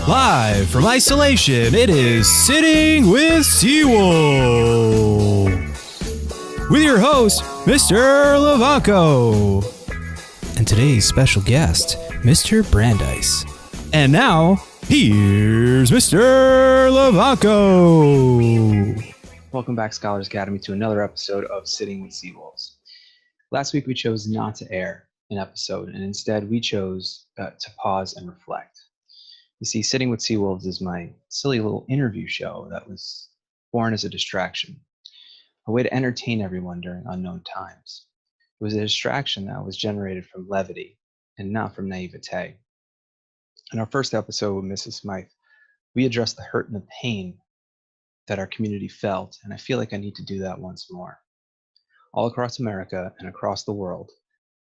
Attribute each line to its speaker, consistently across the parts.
Speaker 1: Live from isolation, it is Sitting with Seawolves with your host, Mr. Lavanco, and today's special guest, Mr. Brandeis. And now, here's Mr. Lavanco.
Speaker 2: Welcome back, Scholars Academy, to another episode of Sitting with Seawolves. Last week, we chose not to air an episode, and instead, we chose to pause and reflect. You see, Sitting with Seawolves is my silly little interview show that was born as a distraction, a way to entertain everyone during unknown times. It was a distraction that was generated from levity and not from naivete. In our first episode with Mrs. Smythe, we addressed the hurt and the pain that our community felt, and I feel like I need to do that once more. All across America and across the world,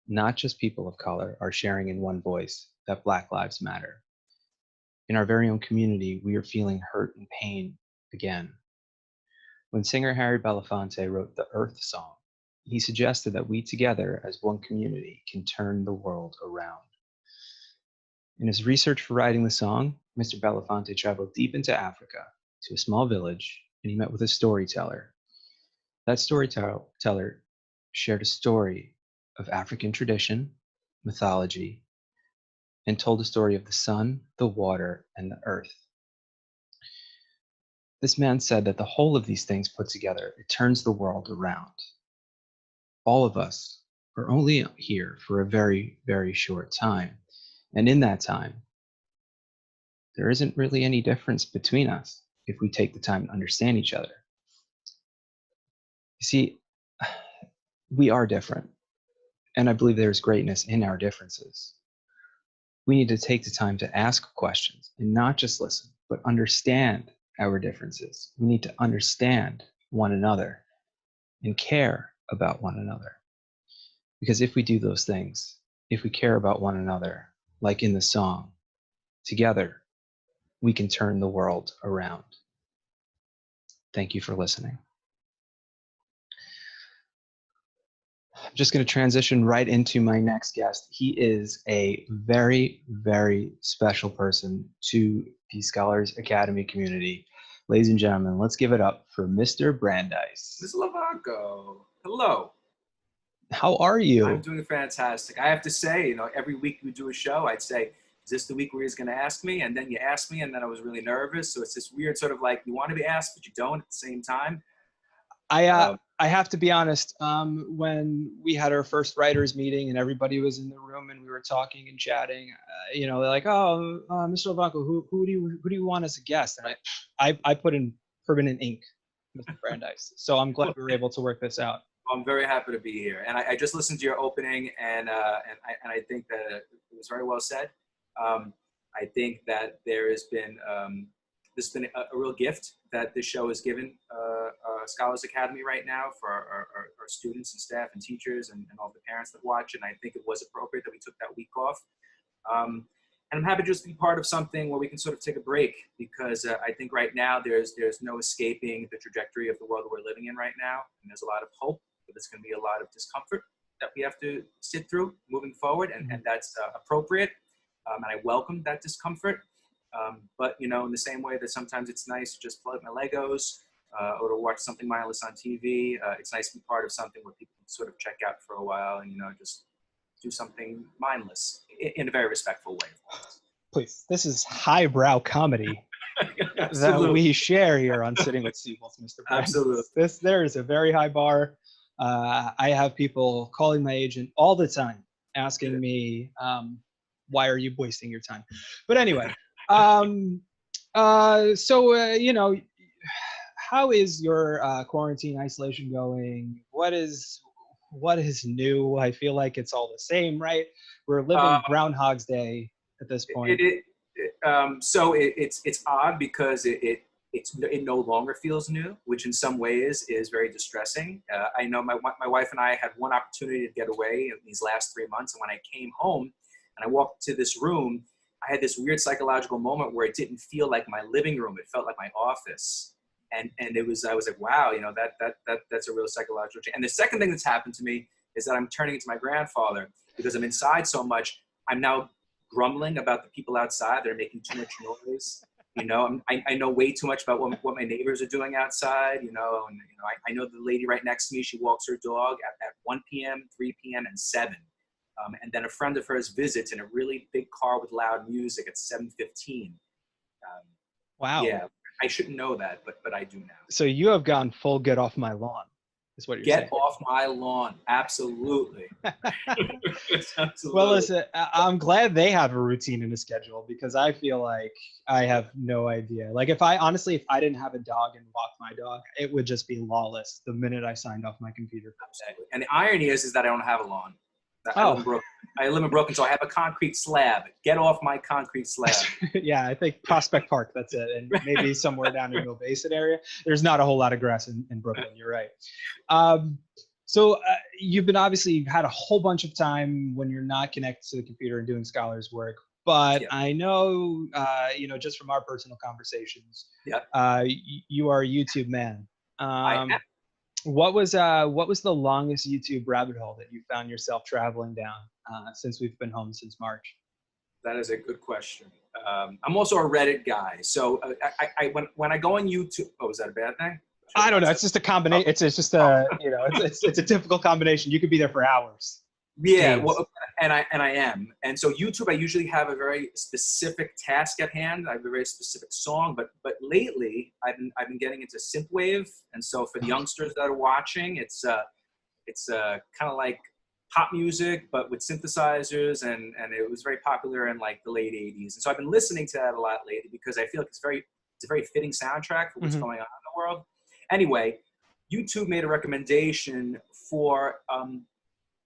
Speaker 2: not just people of color are sharing in one voice that Black Lives Matter. In our very own community, we are feeling hurt and pain again. When singer Harry Belafonte wrote the Earth Song, he suggested that we together as one community can turn the world around. In his research for writing the song, Mr. Belafonte traveled deep into Africa to a small village, and he met with a storyteller. That storyteller shared a story of African tradition, mythology, and told a story of the sun, the water, and the earth. This man said that the whole of these things put together, it turns the world around. All of us are only here for a very, very short time. And in that time, there isn't really any difference between us if we take the time to understand each other. You see, we are different, and I believe there's greatness in our differences. We need to take the time to ask questions and not just listen, but understand our differences. We need to understand one another and care about one another. Because if we do those things, if we care about one another, like in the song, together, we can turn the world around. Thank you for listening. I'm just going to transition right into my next guest. He is a very, very special person to the Scholars Academy community. Ladies and gentlemen, let's give it up for Mr. Brandeis.
Speaker 3: Mr. Lavanco, hello.
Speaker 2: How are you?
Speaker 3: I'm doing fantastic. I have to say, every week we do a show, I'd say, is this the week where he's going to ask me? And then you asked me, and then I was really nervous. So it's this weird sort of like, you want to be asked, but you don't at the same time.
Speaker 2: I have to be honest, when we had our first writers meeting and everybody was in the room and we were talking and chatting, they're like, Mr. Lavanco, who do you want as a guest? And I put in permanent ink, Mr. Brandeis. So I'm glad we were able to work this out.
Speaker 3: I'm very happy to be here. And I just listened to your opening, and I think that it was very well said. I think that there's been a real gift that this show has given Scholars Academy right now for our students and staff and teachers and all the parents that watch. And I think it was appropriate that we took that week off. And I'm happy to just be part of something where we can sort of take a break, because I think right now there's no escaping the trajectory of the world we're living in right now. And there's a lot of hope, but there's going to be a lot of discomfort that we have to sit through moving forward. And that's appropriate. And I welcome that discomfort. But, in the same way that sometimes it's nice to just play with my Legos or to watch something mindless on TV, it's nice to be part of something where people can sort of check out for a while and, just do something mindless in a very respectful way.
Speaker 2: Please, this is highbrow comedy that we share here on Sitting with Seawolves, Mr. Brandeis.
Speaker 3: Absolutely.
Speaker 2: There is a very high bar. I have people calling my agent all the time asking me, why are you wasting your time? But anyway, how is your quarantine isolation going? What is new? I feel like it's all the same, right? We're living Groundhog's Day at this point.
Speaker 3: So it's odd because it no longer feels new, which in some ways is very distressing. I know my wife and I had one opportunity to get away in these last 3 months, and when I came home and I walked to this room, I had this weird psychological moment where it didn't feel like my living room; it felt like my office. And I was like, wow, that's a real psychological change. And the second thing that's happened to me is that I'm turning into my grandfather because I'm inside so much. I'm now grumbling about the people outside. They're making too much noise. You know, I know way too much about what my neighbors are doing outside, you know, and, you know, I know the lady right next to me, she walks her dog at 1 p.m., 3 p.m., and 7. And then a friend of hers visits in a really big car with loud music at 7:15.
Speaker 1: Wow.
Speaker 3: Yeah, I shouldn't know that, but I do now.
Speaker 1: So you have gone full get off my lawn, is what you're saying.
Speaker 3: Get off my lawn. Absolutely. Absolutely.
Speaker 1: Well, listen, I'm glad they have a routine and a schedule, because I feel like I have no idea. Like if I didn't have a dog and walked my dog, it would just be lawless the minute I signed off my computer.
Speaker 3: Absolutely. And the irony is that I don't have a lawn.
Speaker 1: Oh.
Speaker 3: I live in Brooklyn, so I have a concrete slab. Get off my concrete slab.
Speaker 1: Yeah, I think Prospect Park, that's it. And maybe somewhere down in the Basin area. There's not a whole lot of grass in Brooklyn, you're right. So you've had a whole bunch of time when you're not connected to the computer and doing scholars work. But yeah. I know, just from our personal conversations, you are a YouTube man.
Speaker 3: I am.
Speaker 1: What was the longest YouTube rabbit hole that you found yourself traveling down since we've been home since March?
Speaker 3: That is a good question. I'm also a Reddit guy, so when I go on YouTube, is that a bad thing?
Speaker 1: I don't know. It's just a combination. It's just a it's a typical combination. You could be there for hours.
Speaker 3: Yeah, well, and I am. And so YouTube, I usually have a very specific task at hand. I have a very specific song, but lately I've been getting into synthwave. And so for the youngsters that are watching, it's kind of like pop music, but with synthesizers, and it was very popular in like the late 80s. And so I've been listening to that a lot lately because I feel like it's a very fitting soundtrack for what's going on in the world. Anyway, YouTube made a recommendation for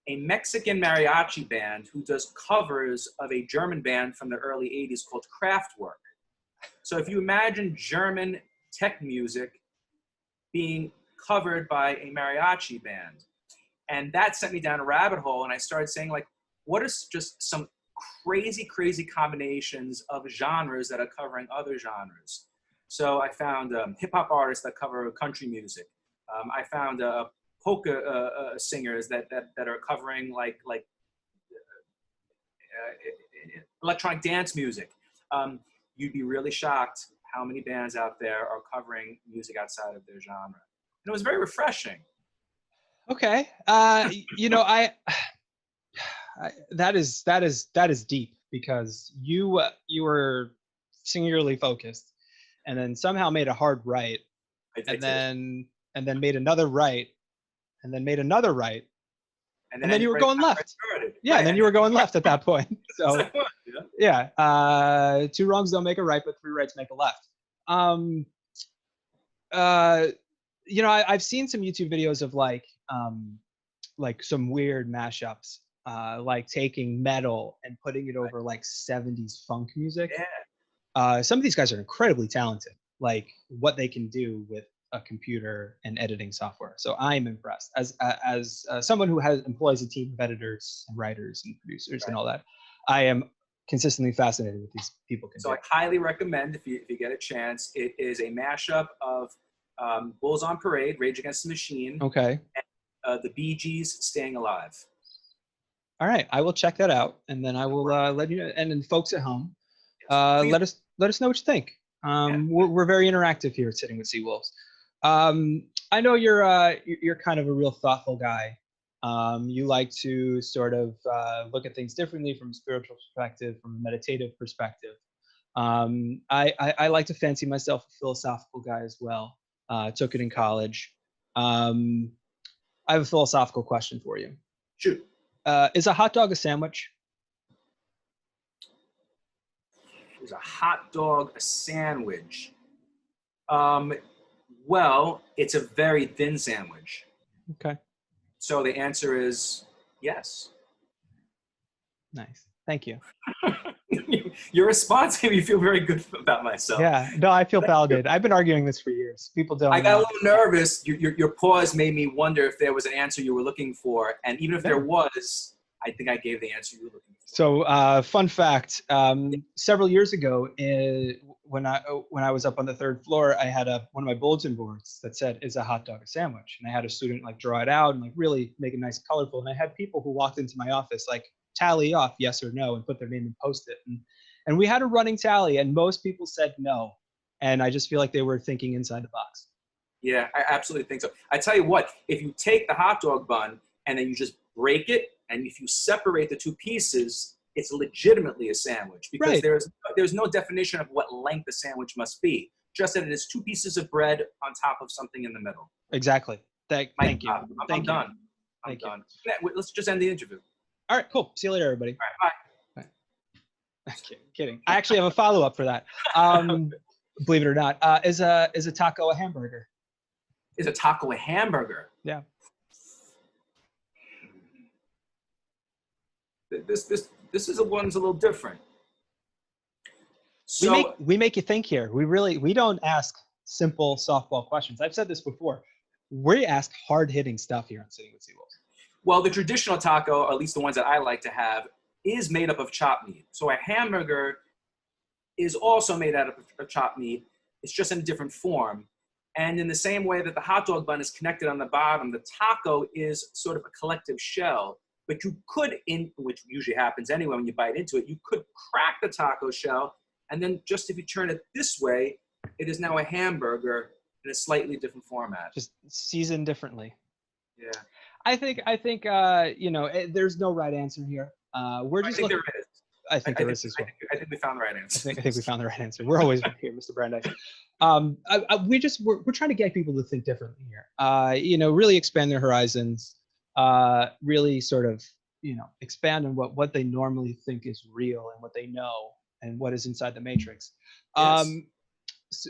Speaker 3: a Mexican mariachi band who does covers of a German band from the early 80s called Kraftwerk. So if you imagine German tech music being covered by a mariachi band, and that sent me down a rabbit hole, and I started saying, like, what are just some crazy, crazy combinations of genres that are covering other genres? So I found hip-hop artists that cover country music. I found polka singers that are covering like electronic dance music. You'd be really shocked how many bands out there are covering music outside of their genre. And it was very refreshing.
Speaker 1: Okay. That is deep, because you were singularly focused, and then somehow made a hard right, and then made another right, and then made another right, and then you were going left. Yeah, and then you were going left at that point. So yeah, 2 wrongs don't make a right, but 3 rights make a left. I've seen some YouTube videos of like some weird mashups, like taking metal and putting it over like 70s funk music. Yeah. Some of these guys are incredibly talented, like what they can do with a computer and editing software. So I'm impressed as someone who employs a team of editors and writers and producers and all that. I am consistently fascinated with these people.
Speaker 3: So I highly recommend, if you get a chance, it is a mashup of Bulls on Parade, Rage Against the Machine.
Speaker 1: Okay.
Speaker 3: And the Bee Gees, Staying Alive.
Speaker 1: All right, I will check that out, and then I will let you know. And then folks at home, let us know what you think. We're very interactive here at Sitting with Seawolves. I know you're kind of a real thoughtful guy. You like to sort of look at things differently from a spiritual perspective, from a meditative perspective. I like to fancy myself a philosophical guy as well. Took it in college. I have a philosophical question for you.
Speaker 3: Shoot.
Speaker 1: Is a hot dog a sandwich?
Speaker 3: Is a hot dog a sandwich? Well, it's a very thin sandwich.
Speaker 1: Okay.
Speaker 3: So the answer is yes.
Speaker 1: Nice. Thank you.
Speaker 3: Your response made me feel very good about myself.
Speaker 1: Yeah. No, I feel validated. I've been arguing this for years. People don't.
Speaker 3: I got a little nervous. Your pause made me wonder if there was an answer you were looking for, and even if there was, I think I gave the answer you were looking for.
Speaker 1: So, fun fact: several years ago, when I was up on the 3rd floor, I had one of my bulletin boards that said, "Is a hot dog a sandwich?" And I had a student like draw it out and like really make it nice and colorful. And I had people who walked into my office like tally off yes or no and put their name and post it. And we had a running tally, and most people said no. And I just feel like they were thinking inside the box.
Speaker 3: Yeah, I absolutely think so. I tell you what, if you take the hot dog bun and then you just break it, and if you separate the two pieces, it's legitimately a sandwich, because
Speaker 1: Right.
Speaker 3: there's no definition of what length a sandwich must be. Just that it is two pieces of bread on top of something in the middle.
Speaker 1: Exactly. Thank you.
Speaker 3: I'm done. I'm done. Yeah, let's just end the interview.
Speaker 1: All right, cool. See you later, everybody.
Speaker 3: All right, bye.
Speaker 1: Kidding. I actually have a follow-up for that. Believe it or not, is a taco a hamburger?
Speaker 3: Is a taco a hamburger?
Speaker 1: Yeah.
Speaker 3: This is one's a little different. So
Speaker 1: We make you think here. We don't ask simple softball questions. I've said this before. We ask hard-hitting stuff here on Sitting with Seawolves.
Speaker 3: well, the traditional taco, or at least the ones that I like to have, is made up of chopped meat. So a hamburger is also made out of chopped meat. It's just in a different form. And in the same way that the hot dog bun is connected on the bottom, the taco is sort of a collective shell. But you could, which usually happens anyway when you bite into it, you could crack the taco shell, and then just if you turn it this way, it is now a hamburger in a slightly different format.
Speaker 1: Just seasoned differently.
Speaker 3: Yeah.
Speaker 1: I think there's no right answer here. We're just looking.
Speaker 3: There is.
Speaker 1: I think there is as well.
Speaker 3: I think we found the right answer.
Speaker 1: I think we found the right answer. We're always right here, Mr. Brandeis. We're trying to get people to think differently here. Really expand their horizons. Really sort of, expand on what they normally think is real and what they know and what is inside the matrix.
Speaker 3: Yes.
Speaker 1: So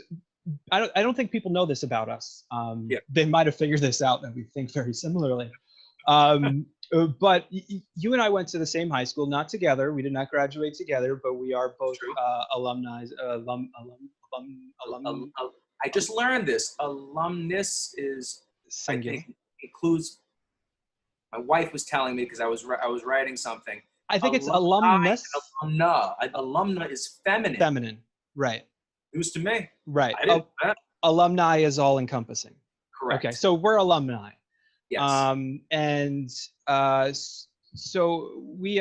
Speaker 1: I don't think people know this about us.
Speaker 3: Yeah.
Speaker 1: They might have figured this out, that we think very similarly. But you and I went to the same high school, not together. We did not graduate together, but we are both alumni.
Speaker 3: I just learned this. Alumnus is
Speaker 1: Singular.
Speaker 3: I think includes. My wife was telling me, because I was writing something.
Speaker 1: I think it's alumnus.
Speaker 3: Alumna. Alumna is feminine.
Speaker 1: Feminine, right?
Speaker 3: News to me.
Speaker 1: Right.
Speaker 3: I didn't know that.
Speaker 1: Alumni is all encompassing.
Speaker 3: Correct.
Speaker 1: Okay, so we're alumni.
Speaker 3: Yes.
Speaker 1: So we,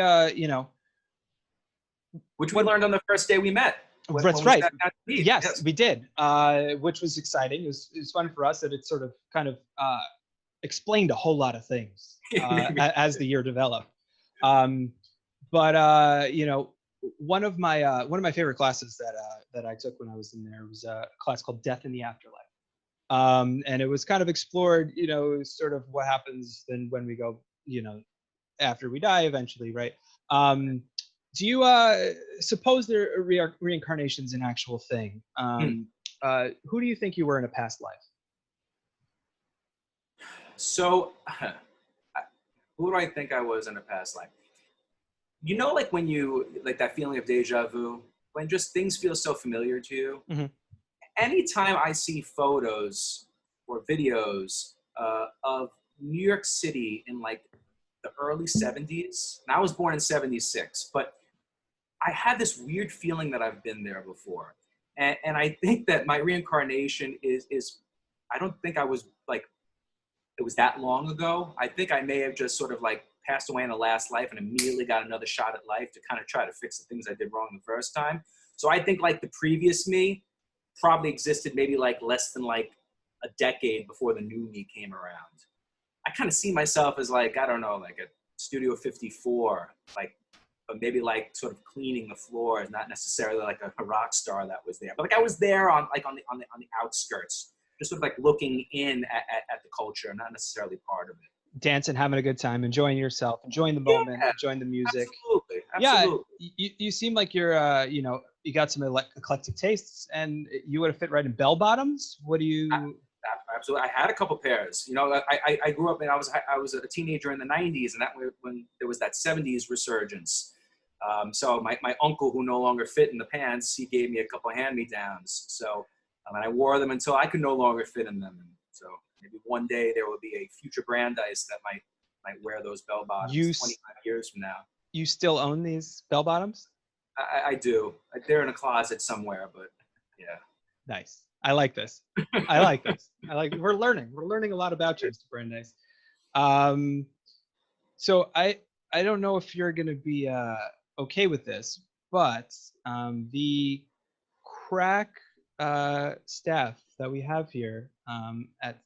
Speaker 3: which we learned on the first day we met.
Speaker 1: That's right. Yes, we did, which was exciting. It was fun for us that it sort of kind of explained a whole lot of things as the year developed. One of my favorite classes that I took when I was in there was a class called Death in the Afterlife. And it was kind of explored, sort of what happens then when we go, after we die eventually, right? Do you suppose there are reincarnations an actual thing? Who do you think you were in a past life?
Speaker 3: So, who do I think I was in a past life? Like when like that feeling of deja vu, when just things feel so familiar to you.
Speaker 1: Mm-hmm.
Speaker 3: Anytime I see photos or videos of New York City in like the early 70s, and I was born in 76, but I had this weird feeling that I've been there before. And I think that my reincarnation is I don't think I was like, it was that long ago. I think I may have just sort of like passed away in the last life and immediately got another shot at life to kind of try to fix the things I did wrong the first time. So I think like the previous me probably existed maybe like less than like a decade before the new me came around. I kind of see myself as like, I don't know, like a Studio 54, like, but maybe like sort of cleaning the floors, not necessarily like a rock star that was there, but like I was there on the outskirts, just sort of like looking in at the culture, not necessarily part of it.
Speaker 1: Dancing, having a good time, enjoying yourself, enjoying the moment, enjoying the music.
Speaker 3: Absolutely.
Speaker 1: Yeah, you seem like you're, you got some eclectic tastes, and you would have fit right in bell bottoms. What do you?
Speaker 3: Absolutely, I had a couple pairs. I grew up and I was a teenager in the '90s, and that when there was that '70s resurgence. So my uncle, who no longer fit in the pants, he gave me a couple hand-me-downs. So and I wore them until I could no longer fit in them. And so maybe one day there will be a future Brandeis that might wear those bell bottoms 25 years from now.
Speaker 1: You still own these bell bottoms?
Speaker 3: I do. They're in a closet somewhere, but yeah.
Speaker 1: Nice. I like this. I like this. We're learning a lot about you, Mr. Brandeis. So I I don't know if you're going to be okay with this, but the crack staff that we have here at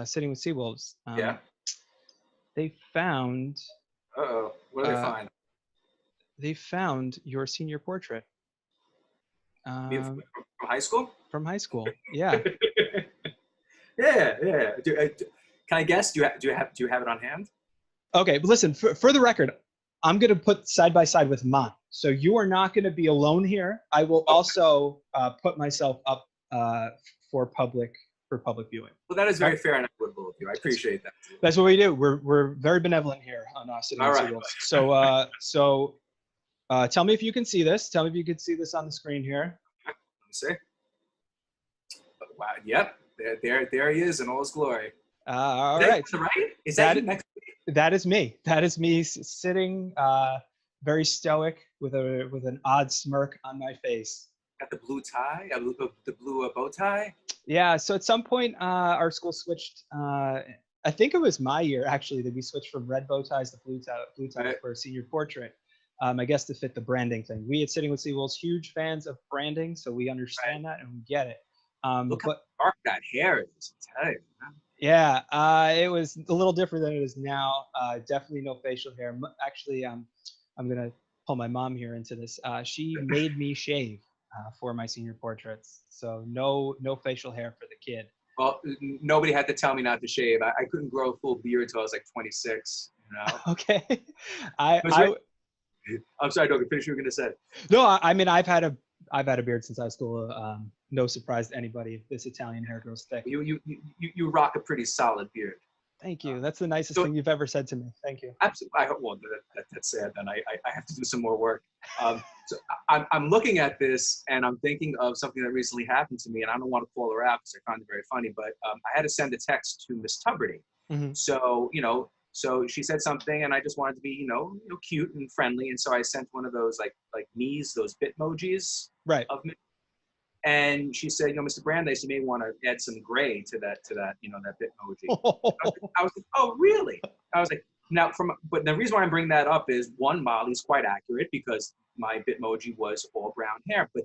Speaker 1: Sitting with Seawolves,
Speaker 3: Yeah.
Speaker 1: they found
Speaker 3: Uh-oh. What do they find?
Speaker 1: they found your senior portrait
Speaker 3: From high school?
Speaker 1: from high school. Yeah.
Speaker 3: Yeah. Can I guess? Do you have it on hand?
Speaker 1: Okay, but listen, for the record, I'm going to put side by side with mine. So you are not going to be alone here. I will also put myself up for public viewing.
Speaker 3: Well, that is very fair and equitable of you. I appreciate that.
Speaker 1: That's what we do. We're very benevolent here on Sitting with Seawolves. So tell me if you can see this. Tell me if you can see this on the screen here.
Speaker 3: Let me see. Wow. Yep. There he is in all his glory.
Speaker 1: All right.
Speaker 3: Right? Is that you next to me?
Speaker 1: That is me. That is me sitting very stoic with an odd smirk on my face.
Speaker 3: Got the blue tie, the blue bow tie.
Speaker 1: Yeah. So at some point, our school switched. I think it was my year actually that we switched from red bow ties to blue ties
Speaker 3: Right.
Speaker 1: for a senior portrait. I guess to fit the branding thing. We at Sitting with Seawolves, huge fans of branding, so we understand that and we get it.
Speaker 3: Look how dark that hair is. I tell you. Man.
Speaker 1: Yeah, it was a little different than it is now. Definitely no facial hair. Actually, I'm gonna pull my mom here into this. She made me shave for my senior portraits, so no facial hair for the kid.
Speaker 3: Well, nobody had to tell me not to shave. I couldn't grow a full beard until I was like 26. You know.
Speaker 1: Okay.
Speaker 3: I'm sorry, Doug. Finish what you were gonna say.
Speaker 1: No, I mean I've had a beard since high school. No surprise to anybody. This Italian hair grows thick.
Speaker 3: You rock a pretty solid beard.
Speaker 1: Thank you. That's the nicest thing you've ever said to me. Thank you.
Speaker 3: Absolutely. Well, that's sad. Then I have to do some more work. So I'm looking at this and I'm thinking of something that recently happened to me, and I don't want to call her out because I found it very funny. But I had to send a text to Miss Tuberty.
Speaker 1: Mm-hmm.
Speaker 3: So so she said something, and I just wanted to be cute and friendly, and so I sent one of those like me's, those bitmojis
Speaker 1: Right.
Speaker 3: of me. And she said, Mr. Brandeis, you may want to add some gray to that that bitmoji. I was like, oh, really? I was like, but the reason why I'm bringing that up is, one, Molly's quite accurate because my bitmoji was all brown hair, but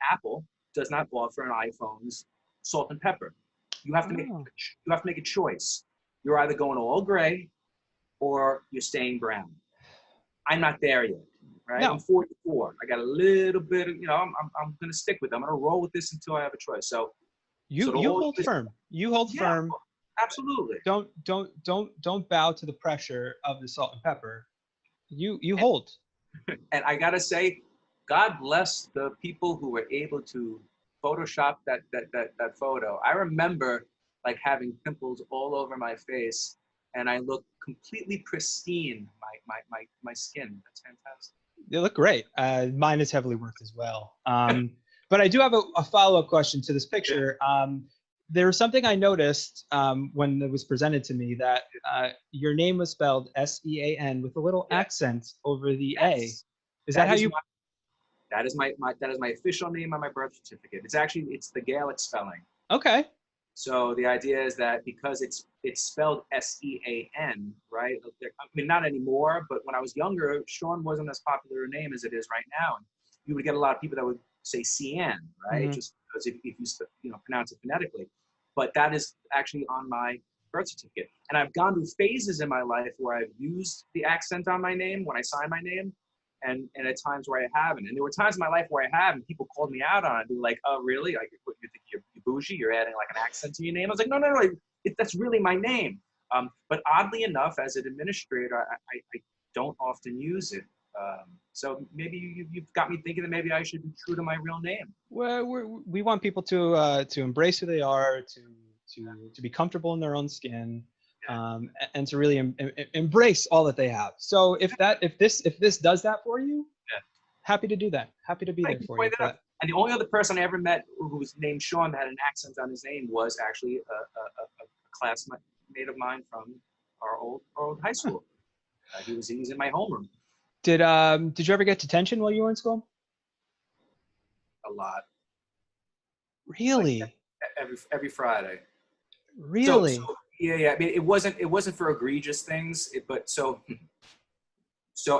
Speaker 3: Apple does not offer an iPhone's salt and pepper. You have to make a choice. You're either going all gray or you're staying brown. I'm not there yet. Right? No. I'm 44. I got a little bit of, I'm going to stick with it. I'm going to roll with this until I have a choice. So
Speaker 1: you hold firm. You hold firm.
Speaker 3: Absolutely.
Speaker 1: Don't bow to the pressure of the salt and pepper. You hold.
Speaker 3: And I got to say, God bless the people who were able to Photoshop that photo. I remember like having pimples all over my face, and I look completely pristine. My skin. That's fantastic.
Speaker 1: They look great. Mine is heavily worked as well. But I do have a follow-up question to this picture. There was something I noticed when it was presented to me that your name was spelled S-E-A-N with a little accent over the A. Is that how you?
Speaker 3: That is my official name on my birth certificate. It's the Gaelic spelling.
Speaker 1: Okay.
Speaker 3: So the idea is that because it's spelled S-E-A-N, right? I mean, not anymore, but when I was younger, Sean wasn't as popular a name as it is right now. And you would get a lot of people that would say Cian, right? Mm-hmm. Just because if you pronounce it phonetically. But that is actually on my birth certificate. And I've gone through phases in my life where I've used the accent on my name when I sign my name, and at times where I haven't. And there were times in my life where I have, and people called me out on it. They were like, oh, really? Like, you think you're bougie? You're adding like an accent to your name? I was like, no. That's really my name. But oddly enough, as an administrator, I don't often use it. So maybe you've got me thinking that maybe I should be true to my real name.
Speaker 1: Well, we want people to embrace who they are, to be comfortable in their own skin, and to really embrace all that they have. So if this does that for you, happy to do that. Happy to be there for you.
Speaker 3: And the only other person I ever met who was named Sean that had an accent on his name was actually a classmate of mine from our old high school. He was in my homeroom.
Speaker 1: Did you ever get detention while you were in school?
Speaker 3: A lot.
Speaker 1: Really?
Speaker 3: Like every Friday.
Speaker 1: Really?
Speaker 3: Yeah. I mean, it wasn't for egregious things, but so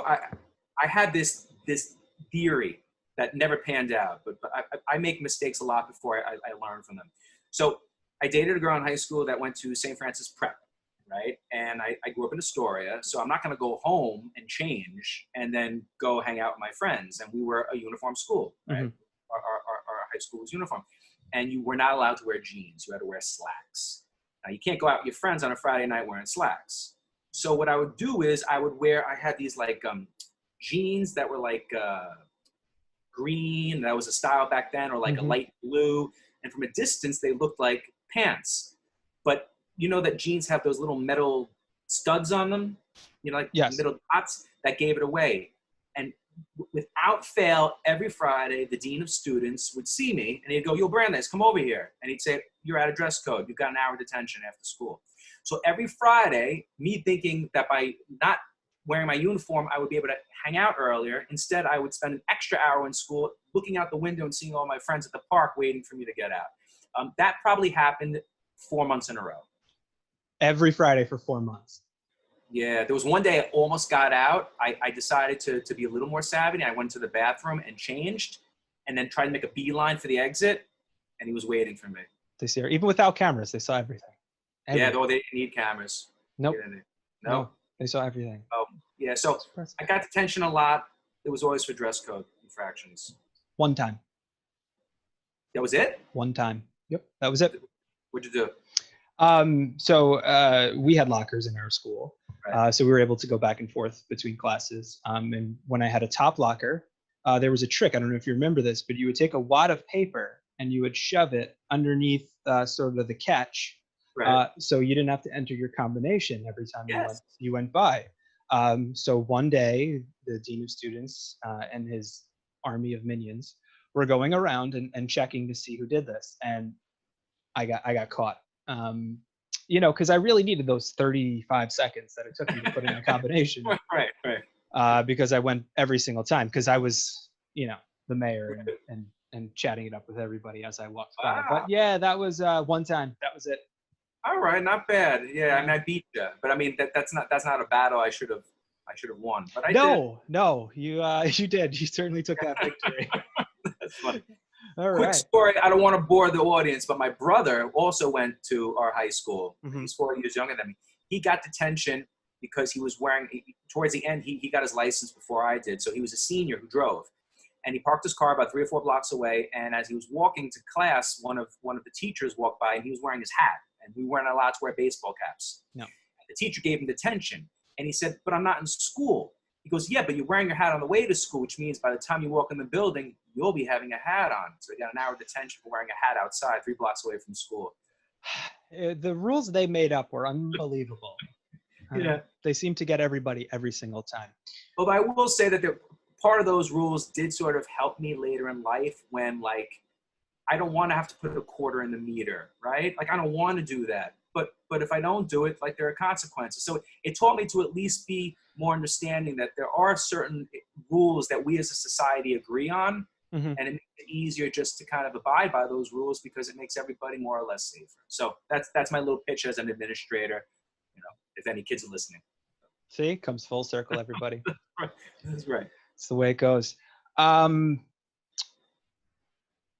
Speaker 3: I had this theory that never panned out, but I make mistakes a lot before I learn from them. So I dated a girl in high school that went to St. Francis Prep, right? And I grew up in Astoria, so I'm not going to go home and change and then go hang out with my friends. And we were a uniform school, right? Mm-hmm. Our high school was uniform. And you were not allowed to wear jeans. You had to wear slacks. Now, you can't go out with your friends on a Friday night wearing slacks. So what I would do is I had these like jeans that were like green. That was a style back then, or like a light blue. And from a distance, they looked like pants. But you know that jeans have those little metal studs on them? You know, like middle dots that gave it away. And without fail, every Friday, the dean of students would see me and he'd go, "Yo, Brandeis, come over here." And he'd say, "You're out of dress code. You've got an hour detention after school." So every Friday, me thinking that by not wearing my uniform, I would be able to hang out earlier. Instead, I would spend an extra hour in school looking out the window and seeing all my friends at the park waiting for me to get out. That probably happened 4 months in a row.
Speaker 1: Every Friday for 4 months.
Speaker 3: Yeah, there was one day I almost got out. I decided to be a little more savvy. I went to the bathroom and changed and then tried to make a beeline for the exit, and he was waiting for me.
Speaker 1: They see her. Even without cameras, they saw everything.
Speaker 3: Yeah, though they didn't need cameras.
Speaker 1: Nope.
Speaker 3: No,
Speaker 1: they saw everything.
Speaker 3: Oh, yeah, so I got detention a lot. It was always for dress code infractions.
Speaker 1: One time.
Speaker 3: That was it?
Speaker 1: One time. Yep, that was it.
Speaker 3: What'd you do?
Speaker 1: So we had lockers in our school.
Speaker 3: Right.
Speaker 1: So we were able to go back and forth between classes. And when I had a top locker, there was a trick. I don't know if you remember this, but you would take a wad of paper and you would shove it underneath sort of the catch.
Speaker 3: Right.
Speaker 1: So you didn't have to enter your combination every time you went by. So one day, the dean of students and his army of minions were going around and checking to see who did this. And I got caught. Because I really needed those 35 seconds that it took me to put in a combination.
Speaker 3: Right.
Speaker 1: Because I went every single time because I was, the mayor and chatting it up with everybody as I walked by. But yeah, that was one time. That was it.
Speaker 3: All right, not bad. Yeah, I mean, I beat you, but I mean that's not a battle I should have won. But I did.
Speaker 1: No, you did. You certainly took that victory.
Speaker 3: That's funny.
Speaker 1: All
Speaker 3: Quick
Speaker 1: right.
Speaker 3: story. I don't want to bore the audience, but my brother also went to our high school.
Speaker 1: Mm-hmm.
Speaker 3: He's 4 years younger than me. He got detention because he was wearing. Towards the end, he got his license before I did, so he was a senior who drove, and he parked his car about 3 or 4 blocks away. And as he was walking to class, one of the teachers walked by, and he was wearing his hat. And we weren't allowed to wear baseball caps.
Speaker 1: No.
Speaker 3: The teacher gave him detention. And he said, "But I'm not in school." He goes, "Yeah, but you're wearing your hat on the way to school, which means by the time you walk in the building, you'll be having a hat on." So he got an hour detention for wearing a hat outside 3 blocks away from school.
Speaker 1: The rules they made up were unbelievable.
Speaker 3: Yeah.
Speaker 1: They seem to get everybody every single time.
Speaker 3: Well, I will say that part of those rules did sort of help me later in life when, like, I don't want to have to put a quarter in the meter, right? Like, I don't want to do that. But if I don't do it, like, there are consequences. So it taught me to at least be more understanding that there are certain rules that we as a society agree on. Mm-hmm. And it makes it easier just to kind of abide by those rules because it makes everybody more or less safer. So that's my little pitch as an administrator, if any kids are listening.
Speaker 1: See, comes full circle, everybody.
Speaker 3: That's right.
Speaker 1: It's the way it goes.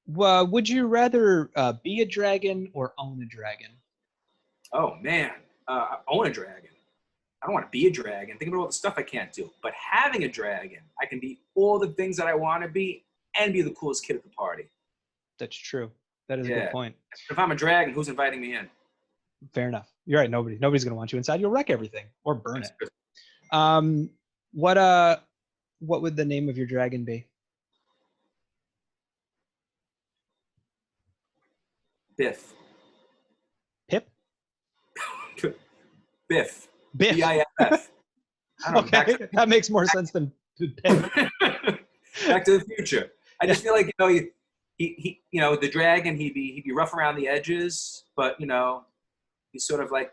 Speaker 1: Well, would you rather be a dragon or own a dragon?
Speaker 3: Oh, man. Own a dragon. I don't want to be a dragon. Think about all the stuff I can't do. But having a dragon, I can be all the things that I want to be and be the coolest kid at the party.
Speaker 1: That's true. That is a good point.
Speaker 3: If I'm a dragon, who's inviting me in? Fair
Speaker 1: enough. You're right. Nobody's going to want you inside. You'll wreck everything or burn it. What would the name of your dragon be?
Speaker 3: Biff.
Speaker 1: Pip?
Speaker 3: Biff.
Speaker 1: Biff.
Speaker 3: B-I-F-F.
Speaker 1: Okay, that makes more sense than Pip.
Speaker 3: Back to the Future. I just feel like, he the dragon, he'd be rough around the edges, but, he's sort of like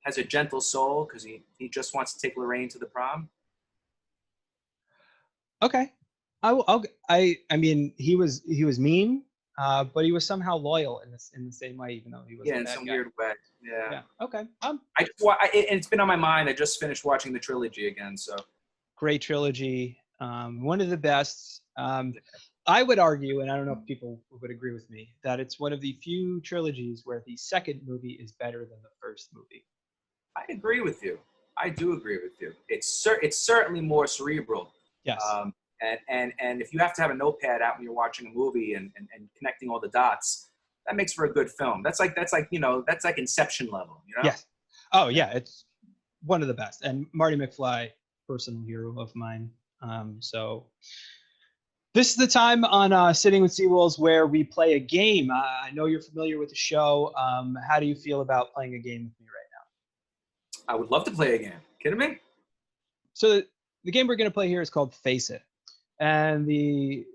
Speaker 3: has a gentle soul because he just wants to take Lorraine to the prom.
Speaker 1: Okay. I mean, he was mean, but he was somehow loyal in the same way, even though he was
Speaker 3: Yeah,
Speaker 1: a
Speaker 3: in
Speaker 1: bad
Speaker 3: some
Speaker 1: guy.
Speaker 3: weird way. Yeah.
Speaker 1: Yeah. Okay.
Speaker 3: And it's been on my mind. I just finished watching the trilogy again, so.
Speaker 1: Great trilogy. One of the best. I would argue, and I don't know if people would agree with me, that it's one of the few trilogies where the second movie is better than the first movie.
Speaker 3: I agree with you. I do agree with you. It's certainly more cerebral.
Speaker 1: Yes.
Speaker 3: And if you have to have a notepad out when you're watching a movie and connecting all the dots, that makes for a good film. That's like Inception level, you know?
Speaker 1: Yes. Oh yeah, it's one of the best. And Marty McFly, personal hero of mine. So this is the time on Sitting with Seawolves where we play a game. I know you're familiar with the show. How do you feel about playing a game with me right now?
Speaker 3: I would love to play a game. Kidding me?
Speaker 1: So the game we're going to play here is called Face It. And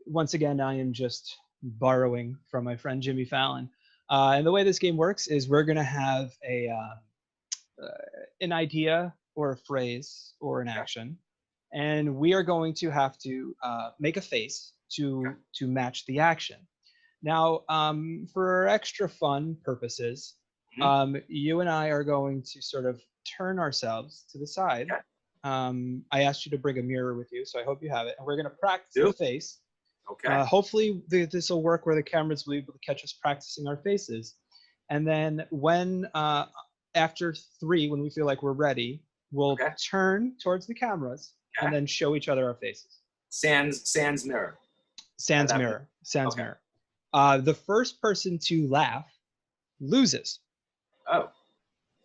Speaker 1: once again, I am just borrowing from my friend Jimmy Fallon. And the way this game works is we're going to have an idea or a phrase or an action. And we are going to have to make a face to match the action. Now, for extra fun purposes, you and I are going to sort of turn ourselves to the side. I asked you to bring a mirror with you, so I hope you have it. And we're going to practice the face.
Speaker 3: Okay.
Speaker 1: Hopefully, this will work where the cameras will be able to catch us practicing our faces. And then after 3, when we feel like we're ready, we'll turn towards the cameras and then show each other our faces.
Speaker 3: Sans mirror.
Speaker 1: Sans mirror. Sans mirror. The first person to laugh loses.
Speaker 3: Oh.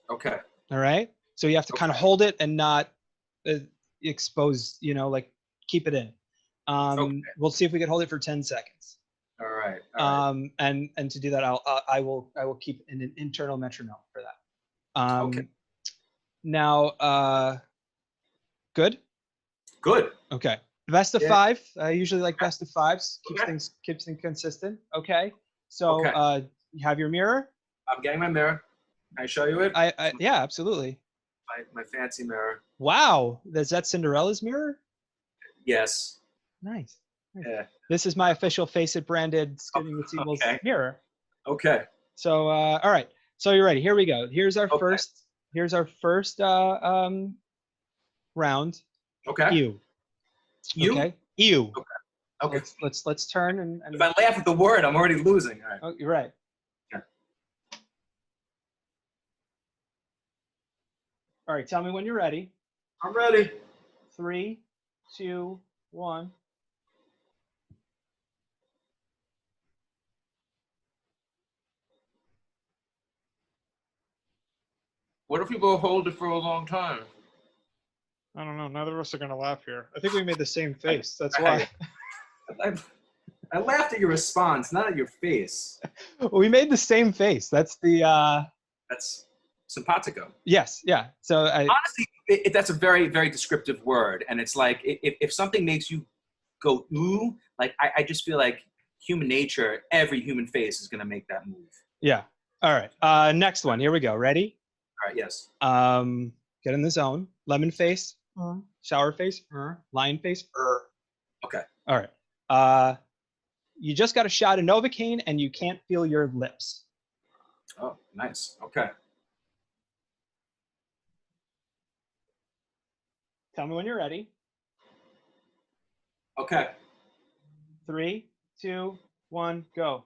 Speaker 3: Okay.
Speaker 1: All right. So you have to kind of hold it and not expose, like keep it in. We'll see if we can hold it for 10 seconds.
Speaker 3: All right.
Speaker 1: And to do that, I will keep an internal metronome for that. Now, good?
Speaker 3: Good.
Speaker 1: Okay. Best of 5. I usually like best of 5s. Keeps things consistent. Okay. So you have your mirror?
Speaker 3: I'm getting my mirror. Can I show you it?
Speaker 1: Yeah, absolutely.
Speaker 3: My fancy mirror.
Speaker 1: Wow. Is that Cinderella's mirror?
Speaker 3: Yes.
Speaker 1: Nice.
Speaker 3: Yeah.
Speaker 1: This is my official Face It branded Sitting with Seawolves mirror.
Speaker 3: Okay.
Speaker 1: So all right. So you're ready. Here we go. Here's our first round.
Speaker 3: Okay.
Speaker 1: Ew.
Speaker 3: You?
Speaker 1: Okay. Ew.
Speaker 3: Okay.
Speaker 1: Let's turn and
Speaker 3: if I laugh at the word, I'm already losing. All right.
Speaker 1: Oh, you're right.
Speaker 3: Okay.
Speaker 1: All right, tell me when you're ready.
Speaker 3: I'm ready.
Speaker 1: 3, 2, 1.
Speaker 3: What if we go hold it for a long time?
Speaker 1: I don't know. Neither of us are gonna laugh here. I think we made the same face. That's why.
Speaker 3: I laughed at your response, not at your face.
Speaker 1: We made the same face. That's the.
Speaker 3: That's simpatico.
Speaker 1: Yes. Yeah. So
Speaker 3: honestly, that's a very, very descriptive word, and it's like if something makes you go ooh, like I just feel like human nature, every human face is gonna make that move.
Speaker 1: Yeah. All right. Next one. Here we go. Ready?
Speaker 3: All right. Yes.
Speaker 1: Get in the zone. Lemon face. Sour face. Lion face.
Speaker 3: Okay.
Speaker 1: All right. You just got a shot of Novocaine and you can't feel your lips.
Speaker 3: Oh, nice. Okay.
Speaker 1: Tell me when you're ready.
Speaker 3: Okay.
Speaker 1: 3, 2, 1, go.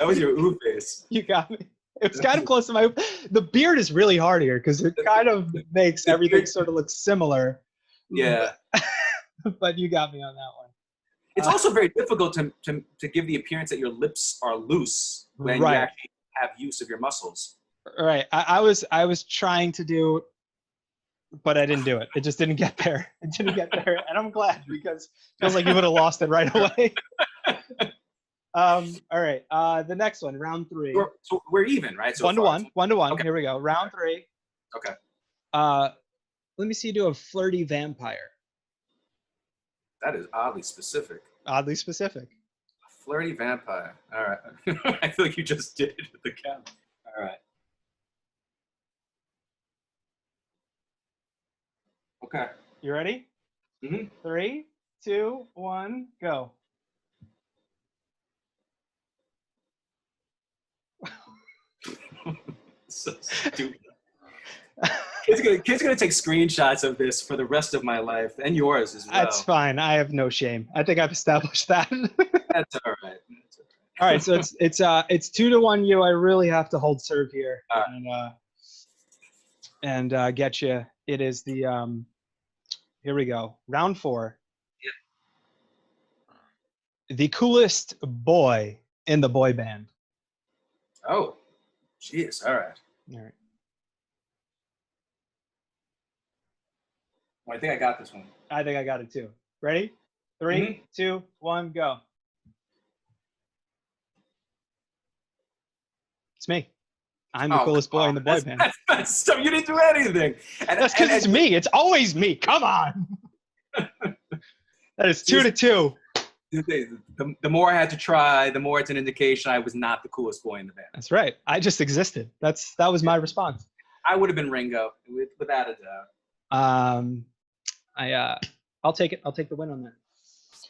Speaker 3: That was your ooh face.
Speaker 1: You got me. It was kind of close to my. The beard is really hard here because it kind of makes everything sort of look similar.
Speaker 3: Yeah.
Speaker 1: But you got me on that one.
Speaker 3: It's also very difficult to give the appearance that your lips are loose when you actually have use of your muscles.
Speaker 1: Right. I was trying to do, but I didn't do it. It just didn't get there. It didn't get there, and I'm glad because it feels like you would have lost it right away. All right. The next one, round 3.
Speaker 3: So we're even, right? So
Speaker 1: 1-1. 1-1.
Speaker 3: Okay.
Speaker 1: Here we go. Round 3.
Speaker 3: Okay.
Speaker 1: Let me see you do a flirty vampire.
Speaker 3: That is oddly specific.
Speaker 1: Oddly specific.
Speaker 3: A flirty vampire. All right. I feel like you just did it with the camera. All right. Okay.
Speaker 1: You ready?
Speaker 3: Mhm.
Speaker 1: 3, 2, 1, go.
Speaker 3: So stupid. Kids gonna take screenshots of this for the rest of my life and yours as well.
Speaker 1: That's fine. I have no shame. I think I've established that.
Speaker 3: That's all right.
Speaker 1: All right, so it's 2-1 you. I really have to hold serve here
Speaker 3: All right.
Speaker 1: and get you. It is the here we go. Round 4.
Speaker 3: Yeah.
Speaker 1: The coolest boy in the boy band.
Speaker 3: Oh, jeez. All right.
Speaker 1: All right.
Speaker 3: Well, I think I got this one.
Speaker 1: I think I got it too. Ready? 3, 2, 1, go. It's me. I'm the coolest boy in the boy band.
Speaker 3: That's stuff. You didn't do anything. And,
Speaker 1: that's because it's me. It's always me. Come on. That is 2-2.
Speaker 3: The more I had to try, the more it's an indication I was not the coolest boy in the band.
Speaker 1: That's right. I just existed. That was my response.
Speaker 3: I would have been Ringo, without a doubt.
Speaker 1: I'll take it. I'll take the win on that.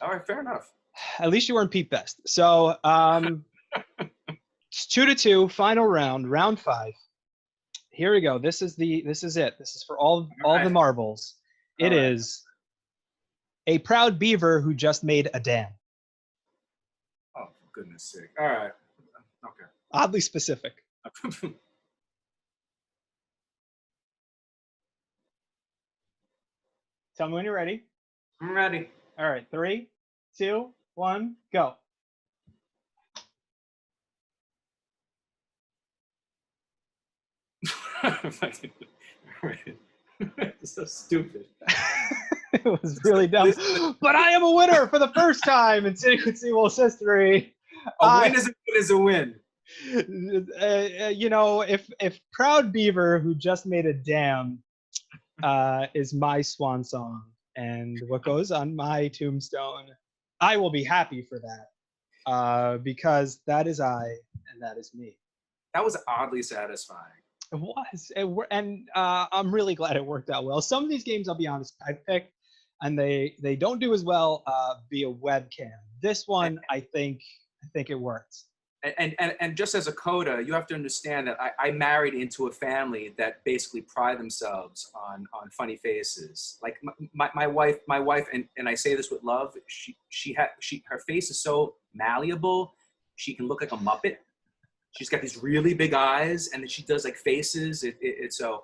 Speaker 3: All right, fair enough.
Speaker 1: At least you weren't Pete Best. So it's 2-2. Final round, round 5. Here we go. This is it. This is for all the marbles. It is a proud beaver who just made a dam.
Speaker 3: Oh, for goodness sake. All right. Okay.
Speaker 1: Oddly specific. Tell me when you're ready.
Speaker 3: I'm ready.
Speaker 1: All right. 3, 2, 1, go.
Speaker 3: It's so stupid.
Speaker 1: It was really dumb. But I am a winner for the first time in Sitting with Seawolves history.
Speaker 3: A win is a win.
Speaker 1: You know, if Proud Beaver, who just made a dam, is my swan song and what goes on my tombstone, I will be happy for that because that is I and that is me.
Speaker 3: That was oddly satisfying.
Speaker 1: It was, and I'm really glad it worked out well. Some of these games, I'll be honest, I picked, and they don't do as well via webcam. This one, I think it worked.
Speaker 3: And just as a coda, you have to understand that I married into a family that basically pride themselves on funny faces. Like my wife, and I say this with love. Her face is so malleable. She can look like a Muppet. She's got these really big eyes, and then she does like faces. It's so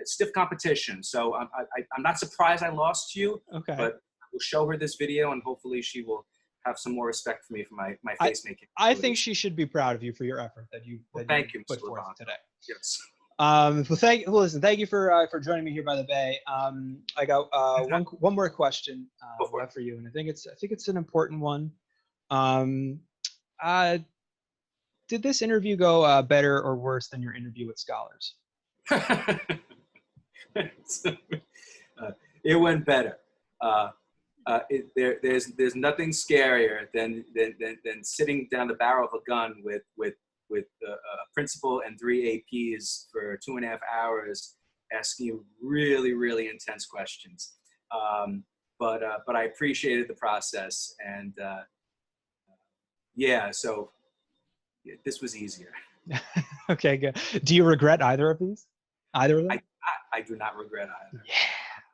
Speaker 3: stiff competition. So I'm not surprised I lost to you.
Speaker 1: Okay.
Speaker 3: But we'll show her this video, and hopefully she will have some more respect for me for my face making.
Speaker 1: I think she should be proud of you for your effort that you
Speaker 3: thank you
Speaker 1: put forth today.
Speaker 3: Yes.
Speaker 1: Listen, thank you for joining me here by the bay. I got one more question for you, and I think it's an important one. Did this interview go better or worse than your interview with Scholars?
Speaker 3: It went better. There's nothing scarier than sitting down the barrel of a gun with a principal and 3 APs for 2.5 hours, asking you really, really intense questions. But I appreciated the process, and yeah, so this was easier.
Speaker 1: Okay, good. Do you regret either of these? Either of them?
Speaker 3: I do not regret either.
Speaker 1: Yeah.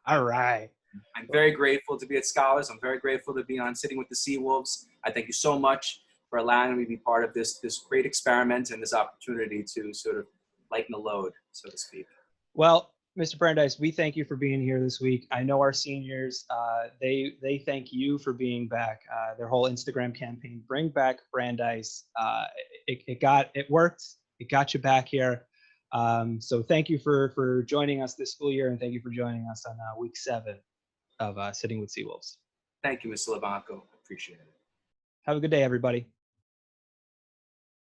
Speaker 1: All right.
Speaker 3: I'm very grateful to be at Scholars. I'm very grateful to be on Sitting with the Seawolves. I thank you so much for allowing me to be part of this great experiment and this opportunity to sort of lighten the load, so to speak.
Speaker 1: Well, Mr. Brandeis, we thank you for being here this week. I know our seniors, they thank you for being back. Their whole Instagram campaign, Bring Back Brandeis, it worked. It got you back here. So thank you for joining us this school year, and thank you for joining us on week 7 of Sitting with Seawolves.
Speaker 3: Thank you, Mr. Lavanco. Appreciate it.
Speaker 1: Have a good day, everybody.